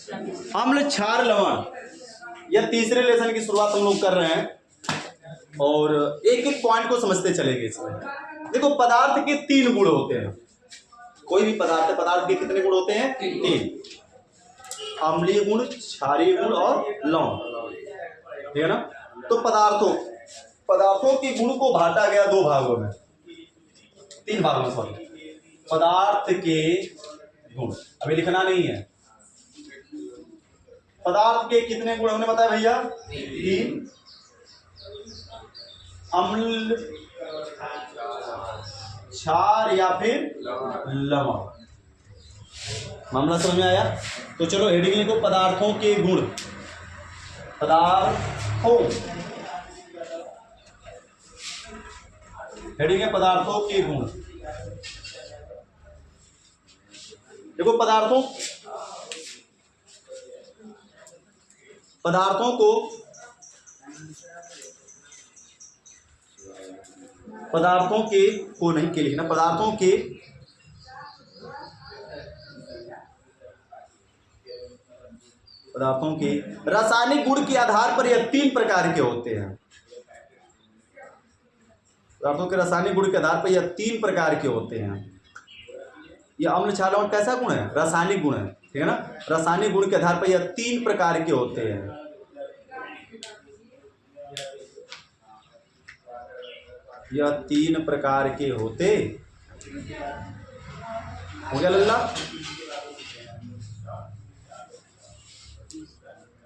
अम्ल, क्षार, लवण, यह तीसरे लेसन की शुरुआत हम लोग कर रहे हैं और एक एक पॉइंट को समझते चलेंगे इसमें। देखो, पदार्थ के 3 गुण होते हैं। कोई भी पदार्थ है, पदार्थ के कितने गुण होते हैं? 3। अम्लीय गुण, क्षारीय गुण और लवण, ठीक है ना। तो पदार्थों के गुण को बांटा गया 2 भागों में, 3 भागों में, सॉरी। पदार्थ के गुण अभी लिखना नहीं है। पदार्थ के कितने गुण हमने बताया भैया? 3। अम्ल, क्षार या फिर लवण। मामला समझ में आया? तो चलो हेडिंग लिखो, पदार्थों के गुण। पदार्थों, हेडिंग है पदार्थों के गुण। देखो, पदार्थों के को नहीं के लिखना, पदार्थों के रासायनिक गुण के आधार पर यह 3 प्रकार के होते हैं। पदार्थों के रासायनिक गुण के आधार पर यह 3 प्रकार के होते हैं। यह अम्ल, क्षार, लवण कैसा गुण है? रासायनिक गुण है, ठीक है ना। रासायनिक गुण के आधार पर यह 3 प्रकार के होते हैं। यह 3 प्रकार के होते, हो गया लल्ला?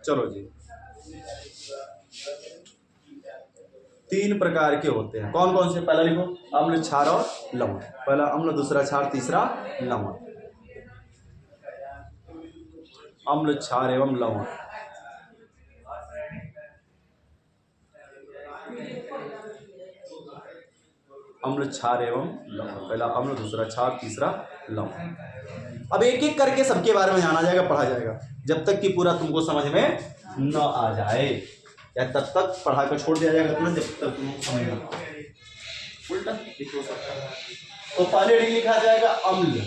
चलो जी, 3 प्रकार के होते हैं। कौन कौन से? पहला लिखो, अम्ल, क्षार और लवण। पहला अम्ल, दूसरा क्षार, तीसरा लवण। अम्ल, क्षार एवं लवण। अम्ल, क्षार एवं लवण। पहला अम्ल, दूसरा क्षार, तीसरा लवण। अब एक एक करके सबके बारे में जाना जाएगा, पढ़ा जाएगा, जब तक कि पूरा तुमको समझ में न आ जाए, या तब तक पढ़ा कर छोड़ दिया जाएगा तुमने, जब तक तुमको समझ में आ जाए। उल्टा लिखो सकता। तो पहले हेडिंग लिखा जाएगा अम्ल।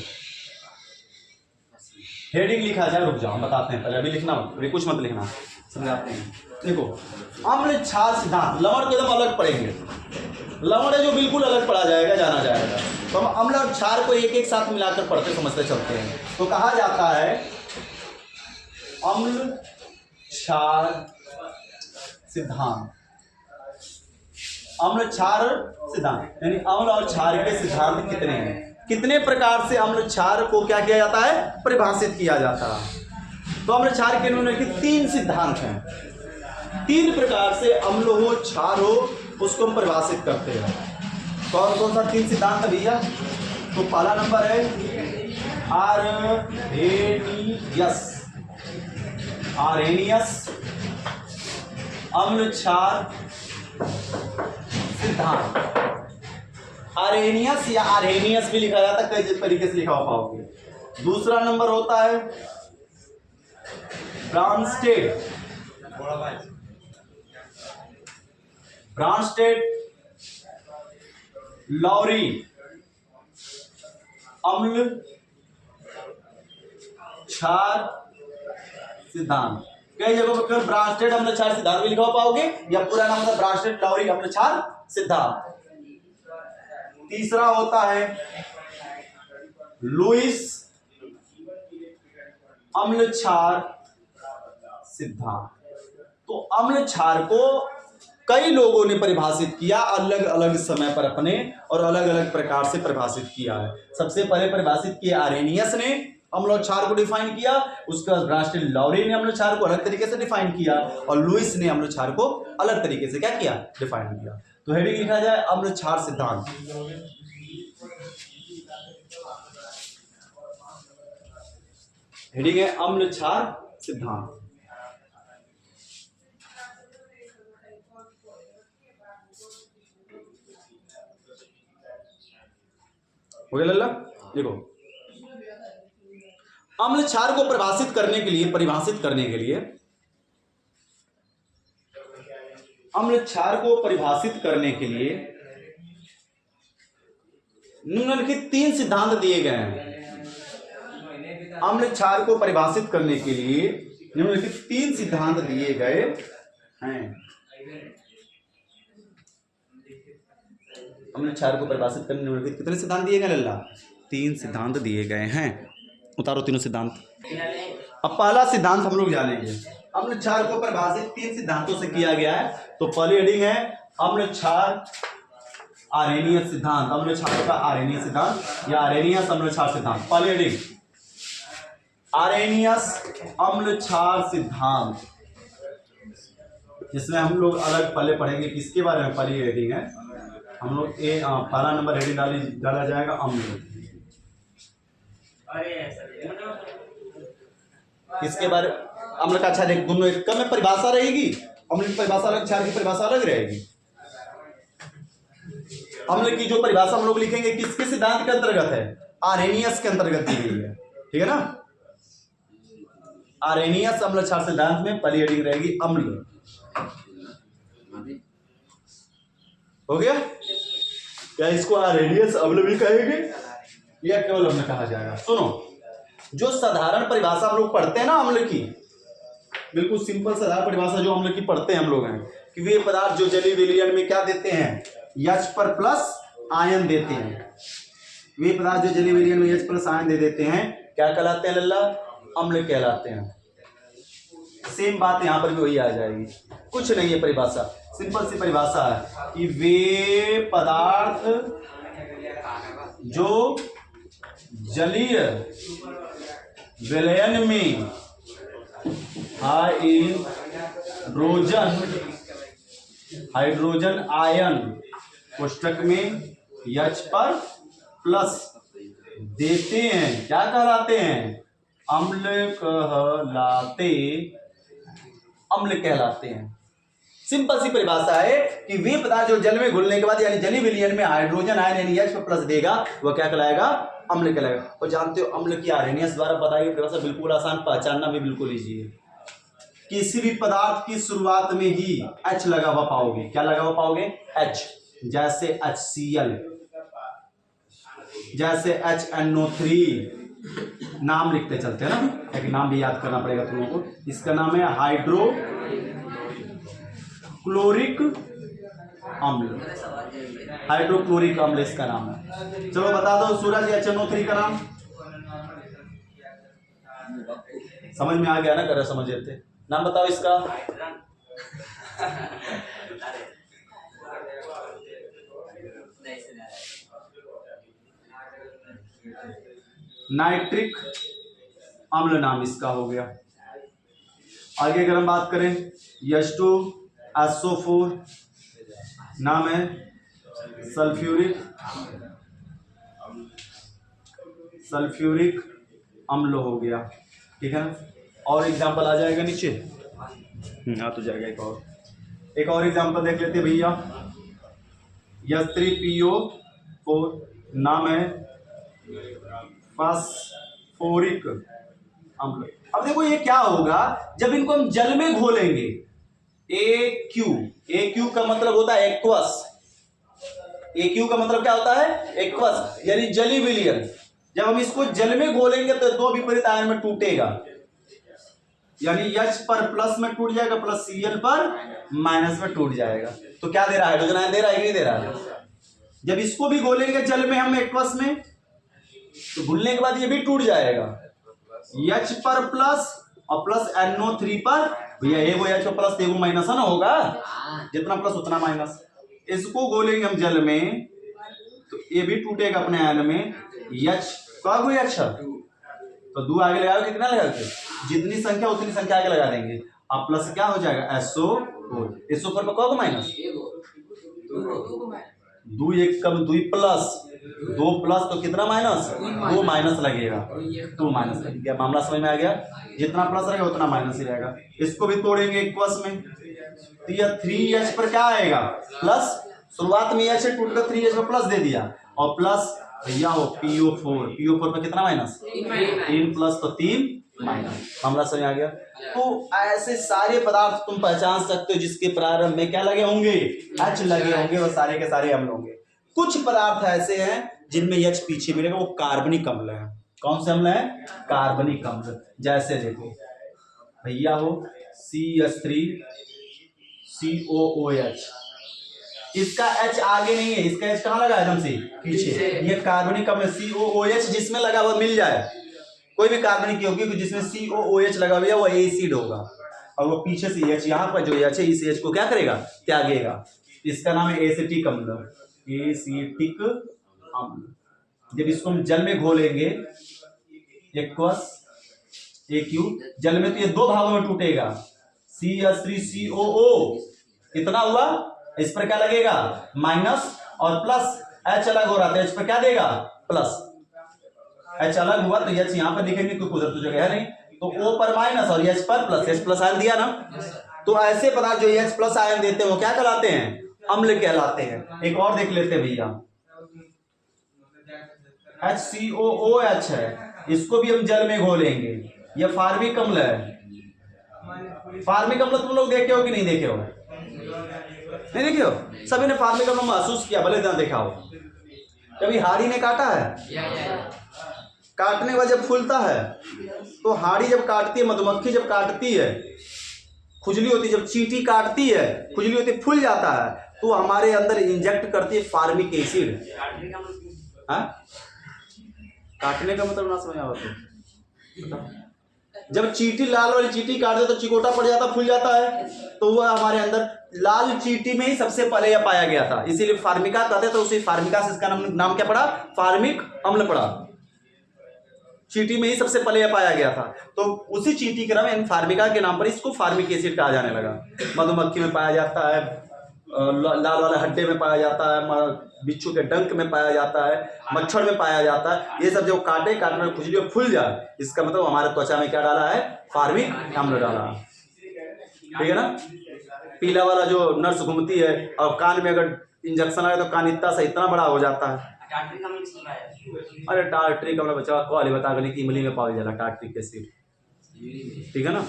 हेडिंग लिखा जाए, रुक जाओ बताते हैं, पहले अभी लिखना, अभी कुछ मत लिखना, समझाते हैं। देखो, अम्ल, क्षार, सिद्धांत। लवण को एकदम अलग पढ़ेंगे। लवण है जो बिल्कुल अलग पढ़ा जाएगा, जाना जाएगा। तो हम अम्ल और क्षार को एक एक साथ मिलाकर पढ़ते समझते चलते हैं। तो कहा जाता है अम्ल, क्षार, सिद्धांत। अम्ल, क्षार, सिद्धांत, यानी अम्ल और क्षार के सिद्धांत कितने हैं, कितने प्रकार से अम्ल, क्षार को क्या किया जाता है? परिभाषित किया जाता है। तो अम्ल, क्षार के इन्होंने 3 सिद्धांत हैं। 3 प्रकार से अम्ल हो, क्षार हो, उसको हम परिभाषित करते हैं। कौन कौन सा 3 सिद्धांत है भैया? तो पहला नंबर है आर्हेनियस अम्ल, क्षार सिद्धांत। आर्हेनियस या आर्हेनियस भी लिखा जाता है, कई तरीके से लिखा हो पाओगे। दूसरा नंबर होता है ब्रांस्टेड लॉरी अम्ल, क्षार सिद्धांत। कई जगहों पर ब्रांस्टेड अम्ल, क्षार सिद्धांत भी लिखा हो पाओगे, या पूरा नाम होता है ब्रांस्टेड लॉरी अम्ल, क्षार सिद्धांत। तीसरा होता है लुईस अम्ल, क्षार सिद्धांत। तो अम्ल, क्षार को कई लोगों ने परिभाषित किया, अलग अलग समय पर अपने, और अलग अलग प्रकार से परिभाषित किया है। सबसे पहले परिभाषित किया आर्हेनियस ने, अम्ल और क्षार को डिफाइन किया। उसके बाद ब्रांस्टेड लॉरी ने अम्ल, क्षार को अलग तरीके से डिफाइन किया, और लुईस ने अम्ल, क्षार को अलग तरीके से क्या किया? डिफाइन किया। तो हेडिंग लिखा जाए अम्ल, क्षार सिद्धांत। हेडिंग है अम्ल, क्षार सिद्धांत। हो गया लल्ला? देखो, अम्ल, क्षार को परिभाषित करने के लिए अम्ल, क्षार को परिभाषित करने के लिए निम्नलिखित 3 सिद्धांत दिए गए हैं। अम्ल क्षार को परिभाषित करने के लिए निम्नलिखित 3 सिद्धांत दिए गए हैं। अम्ल क्षार को परिभाषित करने निम्नलिखित कितने सिद्धांत दिए गए लल्ला? 3 सिद्धांत दिए गए हैं। उतारो तीनों सिद्धांत। अब पहला सिद्धांत हम लोग जानेंगे। अम्ल क्षार को परिभाषित 3 सिद्धांतों से किया गया है। तो पहली हेडिंग है अम्ल क्षार आर्हेनियस सिद्धांत, अम्ल क्षार का आर्हेनियस सिद्धांत या आर्हेनियस अम्ल क्षार सिद्धांत। पहली हेडिंग आर्हेनियस अम्ल क्षार सिद्धांत, जिसमें हम लोग अलग पहले पढ़ेंगे किसके बारे में। पहली हेडिंग है हम लोग पहला नंबर हेडिंग डाला जाएगा अम्ल। किसके बारे? अम्ल का क्षार एक दोनों एक में परिभाषा रहेगी। अम्ल की परिभाषा अलग, क्षार की परिभाषा अलग रहेगी। अम्ल की जो परिभाषा हम लोग लिखेंगे किसके सिद्धांत के अंतर्गत है? आर्हेनियस के अंतर्गत दी गई है। ठीक है ना? आर्हेनियस अम्ल क्षार सिद्धांत में पहली हेडिंग रहेगी अम्ल। हो गया? क्या इसको आर्हेनियस अम्ल भी कहेंगे या केवल अम्ल कहा जाएगा? सुनो, जो साधारण परिभाषा हम लोग पढ़ते हैं ना अम्ल की, बिल्कुल सिंपल साधारण परिभाषा जो अम्ल की पढ़ते हैं हम लोग हैं कि वे पदार्थ जो जलीय विलयन में क्या देते हैं? H पर प्लस आयन देते हैं। वे पदार्थ जो जलीय विलयन में H प्लस आयन दे देते हैं क्या कहलाते हैं लल्ला? अम्ल कहलाते हैं। सेम बात यहां पर भी वही आ जाएगी। कुछ नहीं है परिभाषा, सिंपल सी परिभाषा है कि वे पदार्थ जो जलीय विलयन में हाइड्रोजन आयन कोष्टक में H पर प्लस देते हैं क्या कहलाते हैं? अम्ल कहलाते हैं। सिंपल सी परिभाषा है कि वे पदार्थ जो जल में घुलने के बाद यानी जलीय विलयन में हाइड्रोजन आयन यानी H पर प्लस देगा वह क्या कहलाएगा? अम्ल कहलाएगा। और जानते हो अम्ल की आर्हेनियस द्वारा बताई परिभाषा बिल्कुल आसान, पहचानना भी बिल्कुल इजी है। किसी भी पदार्थ की शुरुआत में ही H लगा हुआ पाओगे। क्या लगा हुआ पाओगे? H। जैसे HCl, जैसे HNO3। नाम लिखते चलते हैं ना, एक नाम भी याद करना पड़ेगा तुम लोगों को। इसका नाम है हाइड्रोक्लोरिक अम्ल। हाइड्रोक्लोरिक अम्ल इसका नाम है। चलो बता दो सूरज HNO3 का नाम समझ में आ गया ना? कर समझ लेते, नाम बताओ इसका। नाइट्रिक अम्ल नाम इसका हो गया। आगे अगर हम बात करें H2SO4 नाम है सल्फ्यूरिक अम्ल हो गया। ठीक है ना? और एग्जांपल आ जाएगा नीचे, आ तो जाएगा। एक और एग्जांपल देख लेते भैया। H3PO4 नाम है फास्फोरिक अम्ल। अब देखो ये क्या होगा जब इनको हम जल में घोलेंगे। AQ का मतलब होता है एक्वस। AQ का मतलब क्या होता है? एक्वस यानी जलीय विलयन। जब हम इसको जल में घोलेंगे तो दो विपरीत आयन में टूटेगा, यानी H पर प्लस में टूट जाएगा प्लस Cl पर माइनस में टूट जाएगा। तो क्या दे रहा है? हाइड्रोजन आयन दे रहा है कि नहीं दे रहा है? जब इसको भी घोलेंगे जल में हम एक्वस में तो घुलने के बाद ये भी टूट जाएगा। H पर प्लस और प्लस NO3 पर भैया एगो H पर प्लस एगो माइनस है ना, होगा जितना प्लस उतना माइनस। इसको घोलेंगे हम जल में तो ये भी टूटेगा अपने आयन में। H का H तो 2 आगे लगाओ, कितना लगाओगे? जितनी संख्या उतनी संख्या आगे लगा देंगे। अब प्लस क्या हो जाएगा? SO4। SO4 पर कौन माइनस? 2 एक कम 2 प्लस 2 प्लस तो कितना माइनस? 2 माइनस लगेगा। 2 माइनस लगेगा। मामला समझ में आ गया? जितना प्लस रहेगा उतना माइनस ही रहेगा। इसको भी तोड़ेंगे एक्वस में तो यह 3H पर क्या आएगा? प्लस। शुरुआत में H टूट कर 3H पर प्लस दे दिया और प्लस भैया हो PO4 पर कितना माइनस? 3 प्लस तो 3 माइनस। मामला समझ आ गया? तो ऐसे सारे पदार्थ तुम पहचान सकते हो जिसके प्रारंभ में क्या लगे होंगे? H लगे होंगे, वो सारे के सारे अम्ल होंगे। कुछ पदार्थ ऐसे हैं जिनमें H पीछे मिलेगा, वो कार्बनिक अम्ल है। कौन से अम्ल है? कार्बनिक अम्ल। जैसे देखो भैया हो CH3COOH, इसका H आगे नहीं है, इसका H कहाँ लगा है? एकदम से पीछे। ये कार्बनिक अम्ल COOH जिसमें लगा हुआ मिल जाए, कोई भी कार्बनिक यौगिक जिसमें COOH लगा हुआ है वो एसिड होगा, और वो पीछे से H यहाँ पर जो H है इस H को क्या करेगा? त्यागेगा। इसका नाम है एसिटिक अम्ल। एसिटिक अम्ल। जब इसको हम जल में घोलेंगे एक्वस AQ जल में, तो ये दो भागों में टूटेगा। CH3COO कितना हुआ? इस पर क्या लगेगा? माइनस, और प्लस H अलग हो रहा था, H पर क्या देगा? प्लस। H अलग हुआ तो H यहाँ पर दिखेंगे क्योंकि उधर तो जगह है नहीं, तो O पर माइनस और H पर प्लस। H प्लस आयन दिया ना, तो ऐसे पदार्थ जो H प्लस आयन देते हैं वो क्या कहलाते हैं? अम्ल कहलाते हैं। एक और देख लेते हैं भैया, HCOOH है, इसको भी हम जल में घोलेंगे, ये फार्मिक अम्ल है। फार्मिक अम्ल तुम लोग देखे हो कि नहीं देखे हो? नहीं देखे हो? सभी ने फार्मिक अम्ल महसूस किया, भले ना देखा हो। कभी हाड़ी ने काटा है? काटने के बाद जब फूलता है तो हाड़ी जब काटती है, मधुमक्खी जब काटती है खुजली होती है, जब चींटी काटती है खुजली होती है, फूल जाता है, तो हमारे अंदर इंजेक्ट करती है फार्मिक एसिड। हाँ, काटने का मतलब ना समझा हो तो? जब चींटी, लाल वाली चींटी काट दे तो चिकोटा पड़ जाता, फूल जाता है, तो वह हमारे अंदर लाल चींटी में ही सबसे पहले यह पाया गया था, इसीलिए फार्मिका कहते हैं। तो उसी फार्मिका से इसका नाम क्या पड़ा? फार्मिक अम्ल पड़ा। चींटी में ही सबसे पहले यह पाया गया था, तो उसी चींटी के नाम फार्मिका के नाम पर इसको फार्मिक एसिड कहा जाने लगा। मधुमक्खी में पाया जाता है, लाल वाले हड्डे में पाया जाता है, बिच्छू के डंक में पाया जाता है, मच्छर में पाया जाता है। ये सब जो काटने में खुजली और फूल जाए, इसका मतलब हमारे त्वचा में क्या डाला है? फार्मिक अम्ल डाला है। ठीक है ना? पीला वाला जो नर्स घूमती है और कान में अगर इंजेक्शन आए तो कान इतना सा इतना बड़ा हो जाता है। अरे टार्ट्रिक अम्ल बच्चा को बता कि इमली में पाया जाता टार्ट्रिक एसिड। ठीक है ना?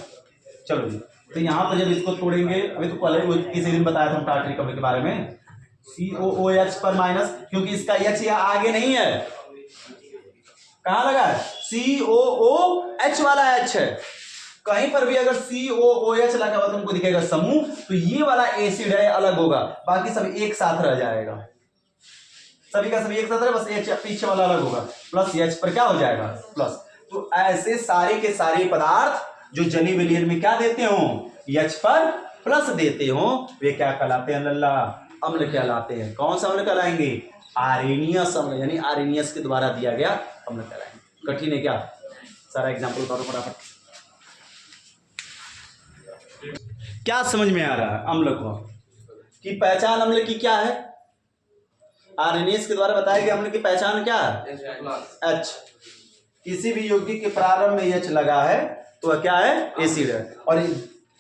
चलो जी, तो यहाँ पर जब इसको तोड़ेंगे, अभी तो पहले किसी दिन बताया था टार्ट्रिक अम्ल के बारे में, COOH पर माइनस, क्योंकि इसका H यहाँ आगे नहीं है, कहाँ लगा है? COOH वाला H है। कहीं पर भी अगर COOH लगा हुआ तुमको दिखेगा समूह, तो ये वाला एसिड है, अलग होगा, बाकी सब एक साथ रह जाएगा। सभी का सभी एक साथ रहे, बस H पीछे वाला अलग होगा, प्लस H पर क्या हो जाएगा? प्लस। तो ऐसे सारे के सारे पदार्थ जो जली विलयन में क्या देते हो? H पर प्लस देते हो, वे क्या कहलाते हैं? लल्ला अम्ल कहलाते हैं। कौन सा अम्ल कहलाएंगे? आर्हेनियस अम्ल, यानी आर्हेनियस के द्वारा दिया गया अम्ल कहलाएंगे। कठिन है क्या? सारा एग्जाम्पल करो फटाफट। क्या समझ में आ रहा है अम्ल को की पहचान? अम्ल की क्या है? आर्हेनियस के द्वारा बताया गया अम्ल की पहचान क्या है? H। किसी भी यौगिक के प्रारंभ में H लगा है तो वह क्या है? एसिड है। और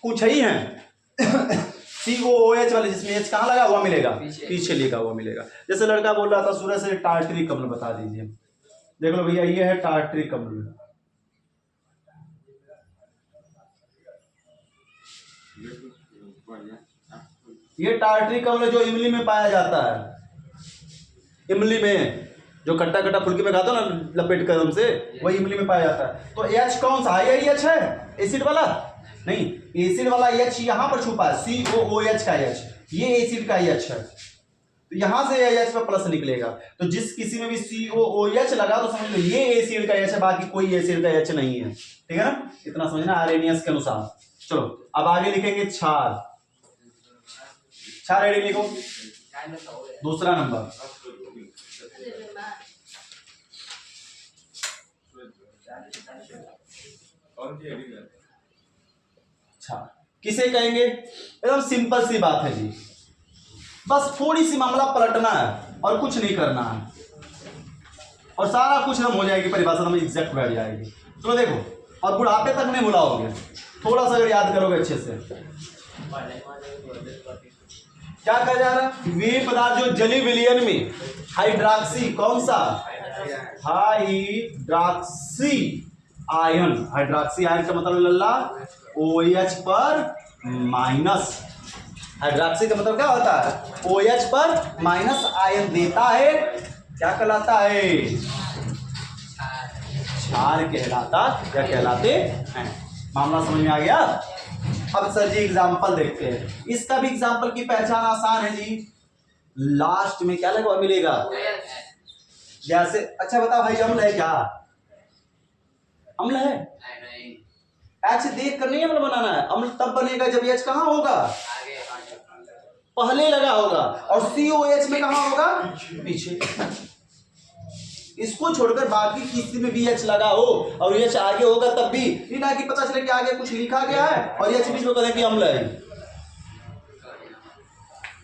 कुछ ही है COOH वाले जिसमें H कहाँ लगा हुआ मिलेगा? पीछे लगा हुआ मिलेगा। जैसे लड़का बोल रहा था सूरज से टार्ट्रिक अम्ल बता दीजिए। देख लो भैया, ये है टार्ट्रिक अम्ल। ये टार्ट्रिक अम्ल जो इमली में पाया जाता है, इमली में जो खट्टा खट्टा फुल्की में खाता हो ना लपेट कर हमसे, वही इमली में पाया जाता है। तो H कौन सा? यही H है एसिड वाला? नहीं, एसिड वाला H यहां पर छुपा है, COOH का H, ये एसिड का H है, तो यहां से H पर प्लस निकलेगा। तो जिस किसी में भी COOH लगा तो समझ लो ये एसिड का H है, बाकी कोई एसिड का H नहीं है। ठीक है ना? इतना समझना आर्हेनियस के अनुसार। चलो अब आगे लिखेंगे क्षार। क्षार रेडी लिखो, दूसरा नंबर। क्षार किसे कहेंगे? एकदम सिंपल सी बात है जी, बस थोड़ी सी मामला पलटना है और कुछ नहीं करना है, और सारा कुछ हम हो जाएगी, परिभाषा हमें एग्जैक्ट बैठ जाएगी। तो देखो, और बुढ़ापे तक नहीं भुलाओगे, थोड़ा सा अगर याद करोगे अच्छे से। क्या कहा जा रहा है? वे पदार्थ जो जली विलयन में हाइड्रॉक्सी, कौन सा? Hydroxy ion. हाइड्रॉक्सी आयन का मतलब लल्ला OH पर माइनस। हाइड्रॉक्सी का मतलब क्या होता है? OH पर माइनस आयन देता है, क्या कहलाता है? क्षार कहलाता या कहलाते हैं। मामला समझ में आ गया। अब सर जी एग्जाम्पल देखते हैं। इसका भी एग्जाम्पल की पहचान आसान है जी, लास्ट में क्या लगा मिलेगा जैसे। अच्छा बता भाई, अम्ल है क्या? अम्ल है? एच देख कर नहीं अम्ल बनाना है। अम्ल तब बनेगा जब एच कहाँ होगा, पहले लगा होगा, और COH में कहाँ होगा, पीछे। इसको छोड़कर बाकी किसी में भी एच लगा हो और एच आगे होगा तब भी ना कि पता चले कि आगे कुछ लिखा गया है और एच बीच में कहें कि अम्ल है।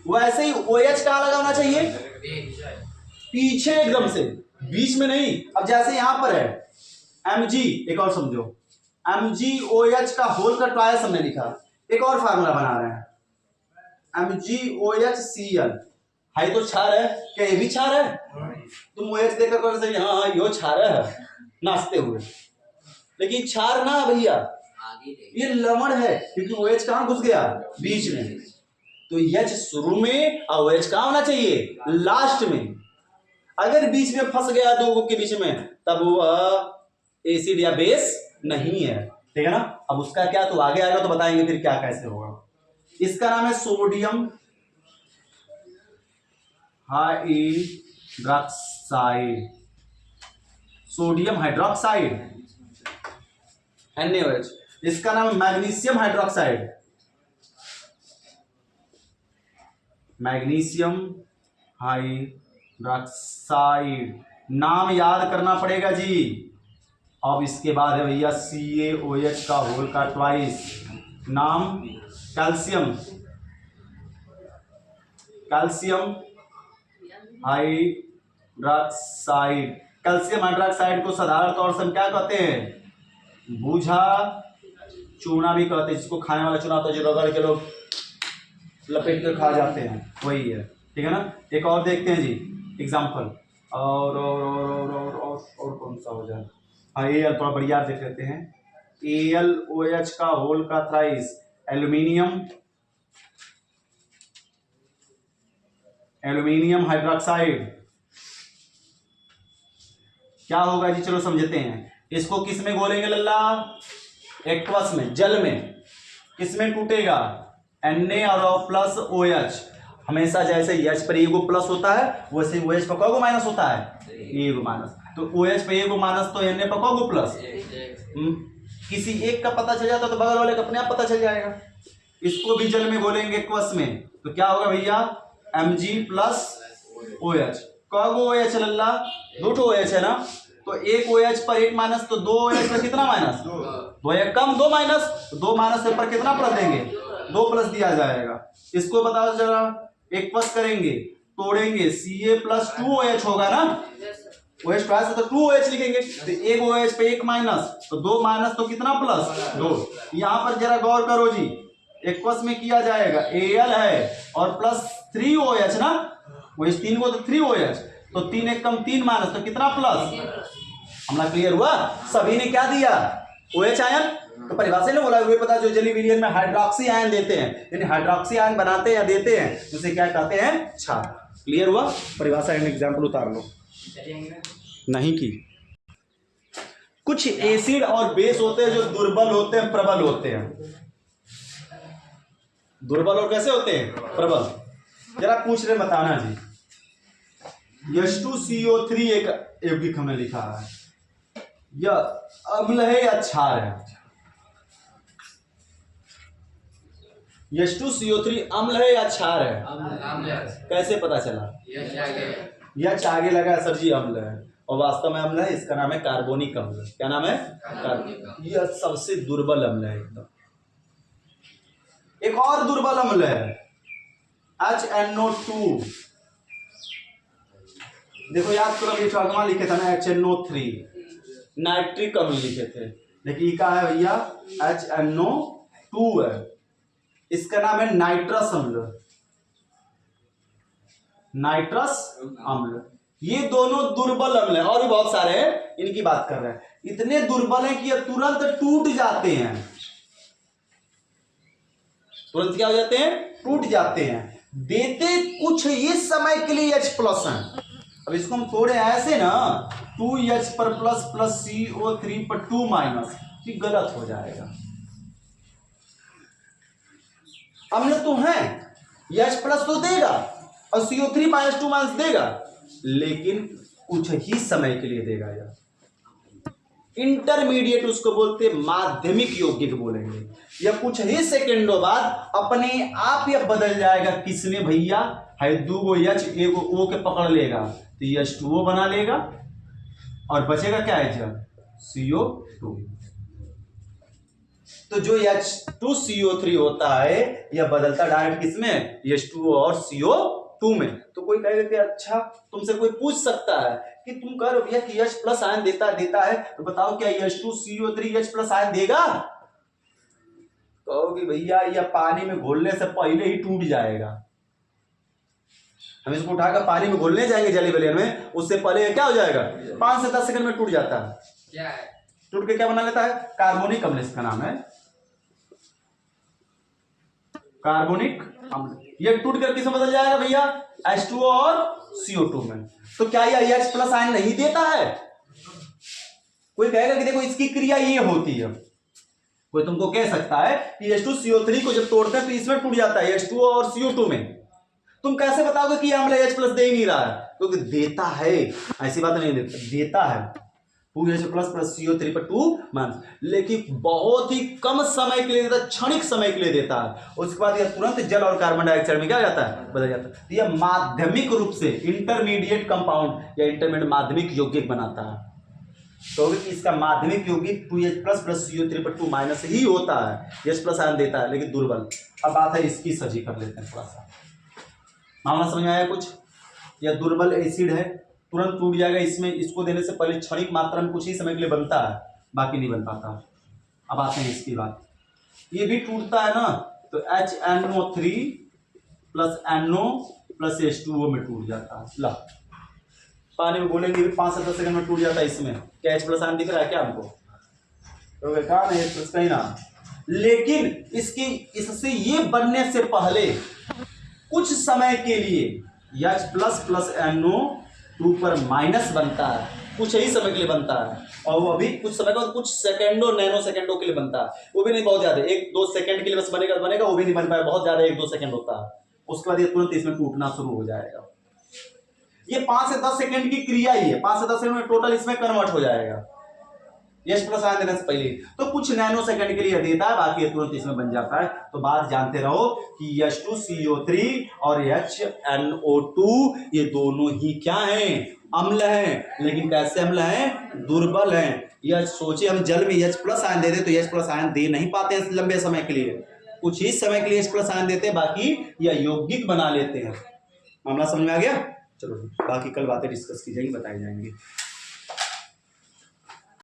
वैसे ही OH कहाँ लगा होना चाहिए, पीछे एकदम से, बीच में नहीं। अब जैसे यहां पर है Mg, एक और समझो, MgOH का होल का ट्वाइस हमने लिखा। एक और फार्मूला बना रहे हैं, MgOHCl। हाई तो क्षार है, क्या ये भी क्षार है? तुम OH देखकर कर सही, हाँ यो क्षार है नाचते हुए, लेकिन क्षार ना भैया, ये लवण है, क्योंकि OH कहाँ घुस गया, बीच में। तो H शुरू में और OH कहाँ होना चाहिए, लास्ट में। अगर बीच में फंस गया दो के बीच में, तब वह एसिड या बेस नहीं है, ठीक है ना। अब उसका क्या, तो आगे आएगा तो बताएंगे फिर क्या कैसे होगा। इसका नाम है sodium hydroxide, sodium hydroxide NaOH। इसका नाम है मैग्नीशियम हाइड्रोक्साइड, मैग्नीशियम हाइड्रोक्साइड। नाम याद करना पड़ेगा जी। अब इसके बाद है भैया CaOH का होल का ट्वाइस, नाम calcium, calcium hydroxide. Calcium hydroxide को साधारण तौर से हम क्या कहते हैं, बूझा चूना भी कहते हैं, जिसको खाने वाला चूना होता है जो रगड़ के लोग लपेट कर खा जाते हैं, वही है, ठीक है ना। एक और देखते हैं जी एग्जाम्पल, और कौन सा हो जाए, हाँ Al थोड़ा बढ़िया देख लेते हैं। AlOH का होल का थ्राइस, एल्यूमिनियम, एल्यूमिनियम हाइड्रोक्साइड। क्या होगा जी, चलो समझते हैं। इसको किस में घोलेंगे लल्ला, एक्वस में, जल में। किसमें टूटेगा, Na और प्लस OH। हमेशा जैसे H पर एगो प्लस होता है वैसे OH पर कौगो माइनस होता है, एगो माइनस। तो OH पर एगो माइनस तो Na पर कौगो प्लस। किसी एक का पता चल जाता तो बगल वाले का अपने आप पता चल जाएगा। इसको भी जल में घोलेंगे एक्वस में, तो क्या होगा भैया, Mg प्लस OH। कौगो OH लल्ला, दो OH है ना, तो एक OH पर एक माइनस, तो दो OH पर कितना माइनस, दो एक कम दो माइनस, तो दो माइनस पर कितना प्लस देंगे, दो प्लस दिया जाएगा। इसको बताओ जरा, एक प्लस करेंगे, तोड़ेंगे, Ca प्लस 2OH होगा ना, OH प्लस तो 2OH लिखेंगे, तो एक OH पे एक माइनस, तो दो माइनस तो कितना प्लस, दो। यहाँ पर जरा गौर करो जी, एक्वस में किया जाएगा, Al है और प्लस 3OH ना, वही तीन को तो 3OH, तो तीन एक कम तीन माइनस, तो कितना प्लस। हमला क्लियर हुआ, सभी ने क्या दिया, OH आयन। तो परिभाषा ने बोला हुए पता, जो जली विलयन में हाइड्रोक्सी आयन देते हैं, यानी हाइड्रोक्सी आयन बनाते हैं या देते हैं, उसे क्या कहते हैं, क्षार। क्लियर हुआ, परिभाषा एग्जाम्पल उतार लो नहीं की। कुछ एसिड और बेस होते हैं जो दुर्बल होते हैं, प्रबल होते हैं। दुर्बल और कैसे होते हैं, प्रबल। जरा पूछ रहे बताना जी। H2CO3 एक यौगिक हमने लिखा है, यह अम्ल है या क्षार है। H2CO3 अम्ल है या क्षार है, कैसे पता चला, यह आगे लगा सर जी अम्ल है, और वास्तव में अम्ल है, इसका नाम है कार्बोनिक अम्ल। क्या नाम है, कार्बोनिक। यह सबसे दुर्बल अम्ल है एकदम। एक और दुर्बल अम्ल है HNO2। देखो याद करो, ये अगवा लिखे था ना HNO3, नाइट्रिक अम्ल लिखे थे, लेकिन क्या है भैया, HNO2 है। इसका नाम है नाइट्रस अम्ल, नाइट्रस अम्ल। ये दोनों दुर्बल अम्ल है, और भी बहुत सारे हैं, इनकी बात कर रहे हैं। इतने दुर्बल हैं कि ये तुरंत टूट जाते हैं, तुरंत क्या हो जाते हैं, टूट जाते हैं। देते कुछ इस समय के लिए H+ हैं, अब इसको हम तोड़े ऐसे ना 2H पर प्लस प्लस CO3 पर 2 माइनस, ये गलत हो जाएगा। अम्ल तो है, H प्लस तो देगा और CO3 माइनस 2 माइनस देगा, लेकिन कुछ ही समय के लिए देगा यार। इंटरमीडिएट उसको बोलते, माध्यमिक यौगिक बोलेंगे। या कुछ ही सेकेंडों बाद अपने आप यह बदल जाएगा, किसने भैया, है 2 H 1 O के पकड़ लेगा तो H2O बना लेगा और बचेगा क्या है, CO2। तो जो H2CO3 होता है यह बदलता डायरेक्ट किसमें, H2O और CO2 में। तो कोई कहेगा कि अच्छा, तुमसे कोई पूछ सकता है कि तुम कह रहे हो भैया कि H प्लस आयन देता है, तो बताओ क्या H2CO3 H प्लस आयन देगा? कहोगे भैया यह पानी में घोलने से पहले ही टूट जाएगा। हम इसको उठाकर पानी में घोलने जाएंगे जेली विलयन में, उससे पहले क्या हो जाएगा, 5 से 10 सेकंड में टूट जाता है। क्या है? टूट के क्या बना लेता है, कार्बोनिक अम्ल, इसका नाम है कार्बोनिक अम्ल। ये टूट कर किसमें बदल जाएगा भैया, H2O और CO2 में। तो क्या यह H प्लस आयन नहीं देता है? कोई कहेगा कि देखो इसकी क्रिया ये होती है, कोई तुमको कह सकता है कि H2CO3 को जब तोड़ते हैं तो इसमें टूट जाता है H2O और CO2 में। तुम कैसे बताओगे कि अम्ल H प्लस दे ही नहीं रहा है? क्योंकि देता है, ऐसी बात नहीं, देता है 2H प्लस प्लस CO3 पर 2 माइनस, लेकिन बहुत ही कम समय के लिए देता है, क्षणिक समय के लिए देता है। उसके बाद यह तुरंत जल और कार्बन डाइऑक्साइड में क्या जाता है, बदल जाता है। तो यह माध्यमिक रूप से इंटरमीडिएट कंपाउंड या इंटरमीडिएट माध्यमिक यौगिक बनाता है। तो इसका माध्यमिक यौगिक 2H प्लस प्लस CO3 पर 2 माइनस ही होता है, H प्लस आयन देता है लेकिन दुर्बल। अब बात है इसकी सजी कर लेते हैं थोड़ा सा, मामला समझ में आया कुछ? यह दुर्बल एसिड है, तुरंत टूट जाएगा इसमें, इसको देने से पहले क्षणिक मात्रा में कुछ ही समय के लिए बनता है, बाकी नहीं बन पाता। अब आते हैं इसकी बात, ये भी टूटता है ना, तो HNO3 plus NO plus H2O में टूट जाता है। ला पानी में बोलेंगे 5 से 10 सेकंड में टूट जाता है। इसमें क्या H प्लस आयन दिख रहा है क्या हमको? तो कहा नहीं H कहीं ना, लेकिन इससे ये बनने से पहले कुछ समय के लिए H प्लस प्लस NO2 पर माइनस बनता है, कुछ ही समय के लिए बनता है, और वो अभी कुछ समय का कुछ सेकंडों नैनो सेकंडों के लिए बनता है, वो भी नहीं बहुत ज्यादा, 1-2 सेकंड के लिए बस बनेगा, वो भी नहीं बन पाएगा, बहुत ज्यादा 1-2 सेकंड होता है। उसके बाद ये तुरंत इसमें टूटना शुरू हो जाएगा। ये 5 से 10 सेकंड की क्रिया ही है, 5 से 10 सेकंड में टोटल इसमें कन्वर्ट हो जाएगा H प्लस आयन देने से पहले। तो कुछ नैनो सेकंड के लिए देता है, बाकी ये तुरंत इसमें बन जाता है। तो बात जानते रहो कि H2CO3 और HNO2 ये दोनों ही क्या हैं, अम्ल हैं, लेकिन कैसे अम्ल हैं, दुर्बल हैं। यह सोचे हम जल में H प्लस आयन दे दे तो H प्लस आयन दे नहीं पाते हैं लंबे समय के लिए, कुछ ही समय के लिए H प्लस आयन देते हैं, बाकी यह यौगिक बना लेते हैं। मामला समझ में आ गया? चलो बाकी कल बातें डिस्कस की जाएंगी, बताई जाएंगी।